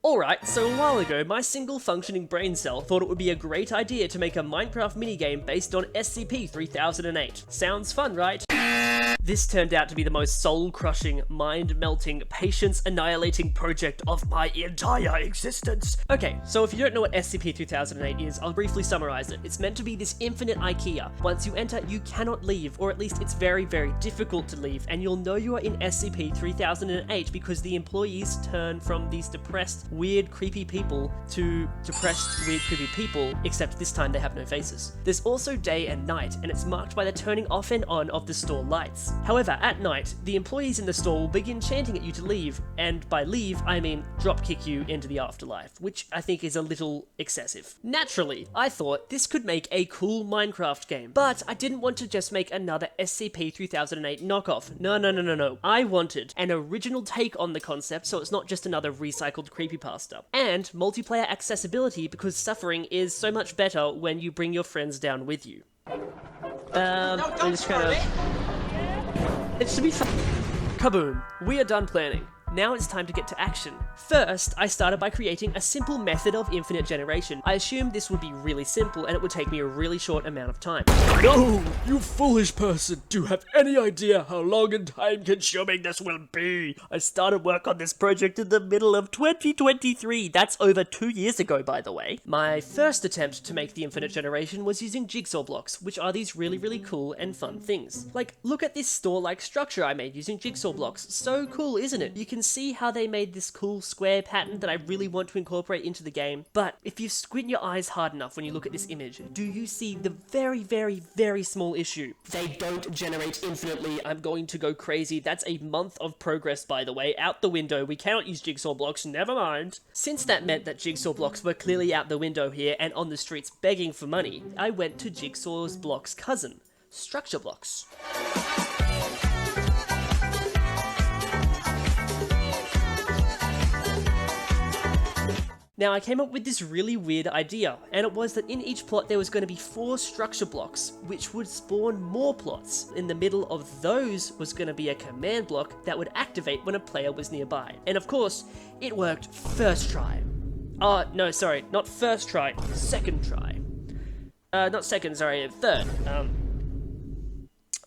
Alright, so a while ago, my single functioning brain cell thought it would be a great idea to make a Minecraft minigame based on SCP-3008. Sounds fun, right? This turned out to be the most soul-crushing, mind-melting, patience-annihilating project of my entire existence. Okay, so if you don't know what SCP-3008 is, I'll briefly summarize it. It's meant to be this infinite IKEA. Once you enter, you cannot leave, or at least it's very, very difficult to leave, and you'll know you are in SCP-3008 because the employees turn from these depressed, weird, creepy people to depressed, weird, creepy people, except this time they have no faces. There's also day and night, and it's marked by the turning off and on of the store lights. However, at night, the employees in the store will begin chanting at you to leave, and by leave, I mean dropkick you into the afterlife, which I think is a little excessive. Naturally, I thought this could make a cool Minecraft game, but I didn't want to just make another SCP-3008 knockoff. No. I wanted an original take on the concept, so it's not just another recycled creepypasta. And multiplayer accessibility, because suffering is so much better when you bring your friends down with you. I'm just kind of... It should be fun. Kaboom! We are done planning. Now it's time to get to action. First, I started by creating a simple method of infinite generation. I assumed this would be really simple and it would take me a really short amount of time. No, you foolish person! Do you have any idea how long and time-consuming this will be? I started work on this project in the middle of 2023. That's over 2 years ago, by the way. My first attempt to make the infinite generation was using jigsaw blocks, which are these really cool and fun things. Like, look at this store-like structure I made using jigsaw blocks. So cool, isn't it? You can see how they made this cool square pattern that I really want to incorporate into the game. But if you squint your eyes hard enough when you look at this image, do you see the very small issue? They don't generate infinitely. I'm going to go crazy. That's a month of progress, by the way, out the window. We cannot use jigsaw blocks, never mind. Since that meant that jigsaw blocks were clearly out the window here and on the streets begging for money, I went to jigsaw's block's cousin, structure blocks. Now, I came up with this really weird idea, and it was that in each plot there was going to be 4 structure blocks, which would spawn more plots. In the middle of those was going to be a command block that would activate when a player was nearby. And of course, it worked first try. No, sorry, not first try, second try. Not second, sorry, third.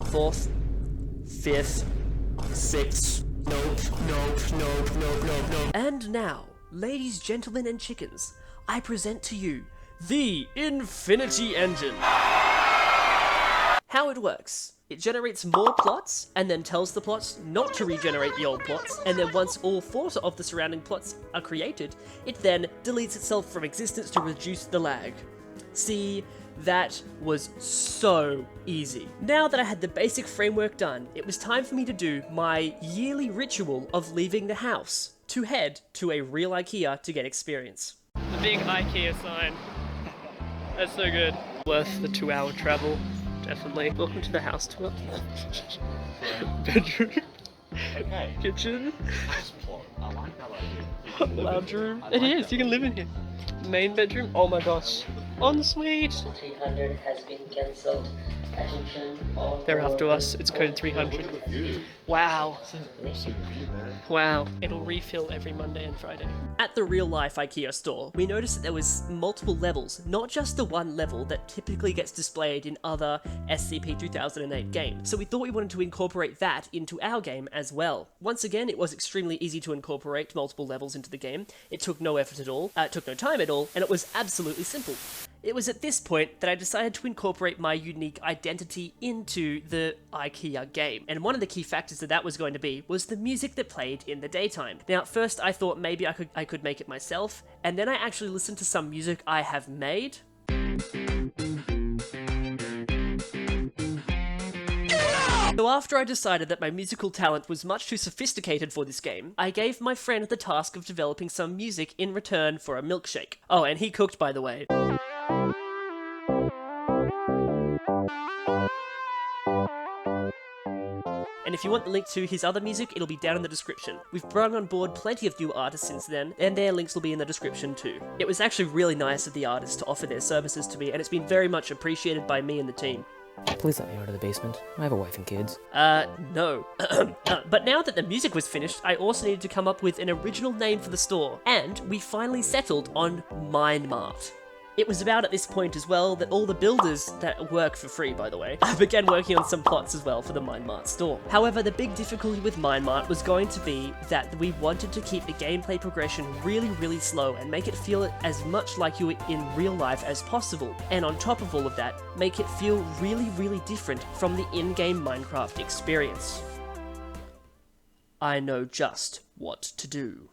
Fourth, fifth, sixth, nope. And now, ladies, gentlemen, and chickens, I present to you the Infinity Engine. How it works. It generates more plots, and then tells the plots not to regenerate the old plots, and then once all 4 of the surrounding plots are created, it then deletes itself from existence to reduce the lag. See, that was so easy. Now that I had the basic framework done, it was time for me to do my yearly ritual of leaving the house to head to a real IKEA to get experience. The big IKEA sign. That's so good. Worth the 2-hour travel, definitely. Welcome to the house tour. Bedroom. Okay. Kitchen. Nice plot. I like that idea. Lounge room. It is, you can live in here. Main bedroom. Oh my gosh. Ensuite. 300 has been cancelled. Attention. All They're after us. It's code 300. Wow. Wow. It'll refill every Monday and Friday. At the real-life IKEA store, we noticed that there was multiple levels, not just the one level that typically gets displayed in other SCP-3008 games. So we thought we wanted to incorporate that into our game as well. Once again, it was extremely easy to incorporate multiple levels into the game. It took no effort at all, it took no time at all, and it was absolutely simple. It was at this point that I decided to incorporate my unique identity into the IKEA game. And one of the key factors that was going to be was the music that played in the daytime. Now, at first I thought maybe I could make it myself, and then I actually listened to some music I have made. So after I decided that my musical talent was much too sophisticated for this game, I gave my friend the task of developing some music in return for a milkshake. Oh, and he cooked, by the way. And if you want the link to his other music, it'll be down in the description. We've brought on board plenty of new artists since then, and their links will be in the description too. It was actually really nice of the artists to offer their services to me, and it's been very much appreciated by me and the team. Please let me out of the basement. I have a wife and kids. No. But now that the music was finished, I also needed to come up with an original name for the store, and we finally settled on MineMart. It was about at this point as well that all the builders that work for free, by the way, began working on some plots as well for the MineMart store. However, the big difficulty with MineMart was going to be that we wanted to keep the gameplay progression really slow and make it feel as much like you were in real life as possible. And on top of all of that, make it feel really different from the in-game Minecraft experience. I know just what to do.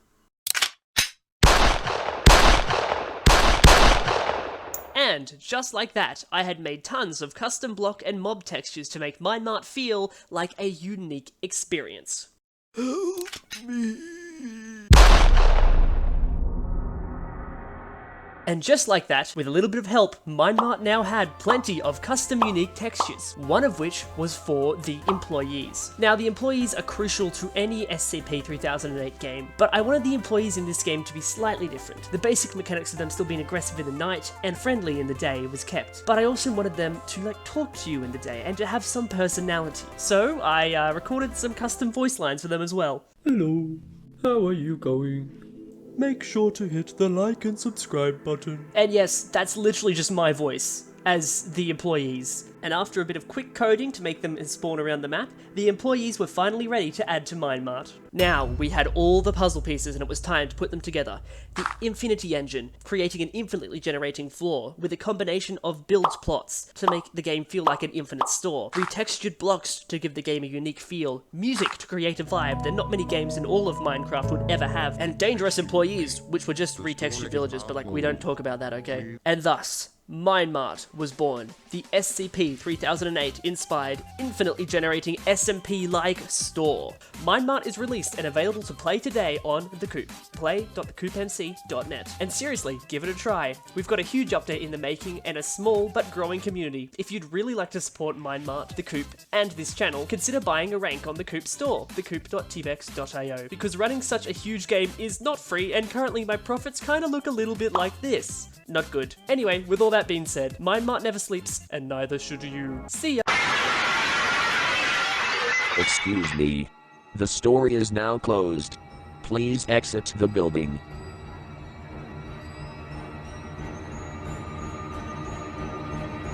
And just like that, I had made tons of custom block and mob textures to make MineMart feel like a unique experience. Help me. And just like that, with a little bit of help, MineMart now had plenty of custom unique textures, one of which was for the employees. Now, the employees are crucial to any SCP-3008 game, but I wanted the employees in this game to be slightly different. The basic mechanics of them still being aggressive in the night and friendly in the day was kept, but I also wanted them to talk to you in the day and to have some personality. So I recorded some custom voice lines for them as well. Hello, how are you going? Make sure to hit the like and subscribe button. And yes, that's literally just my voice as the employees. And after a bit of quick coding to make them spawn around the map, the employees were finally ready to add to MineMart. Now, we had all the puzzle pieces and it was time to put them together. The Infinity Engine, creating an infinitely generating floor with a combination of build plots to make the game feel like an infinite store, retextured blocks to give the game a unique feel, music to create a vibe that not many games in all of Minecraft would ever have, and dangerous employees, which were just retextured villagers, but we don't talk about that, okay? And thus, MineMart was born, the SCP-3008 inspired, infinitely generating SMP-like store. MineMart is released and available to play today on The Coop, play.thecoopmc.net. And seriously, give it a try. We've got a huge update in the making and a small but growing community. If you'd really like to support MineMart, The Coop, and this channel, consider buying a rank on The Coop store, thecoop.tbex.io, because running such a huge game is not free and currently my profits kinda look a little bit like this. Not good. Anyway, with all that being said, MineMart never sleeps, and neither should you. See ya! Excuse me. The store is now closed. Please exit the building.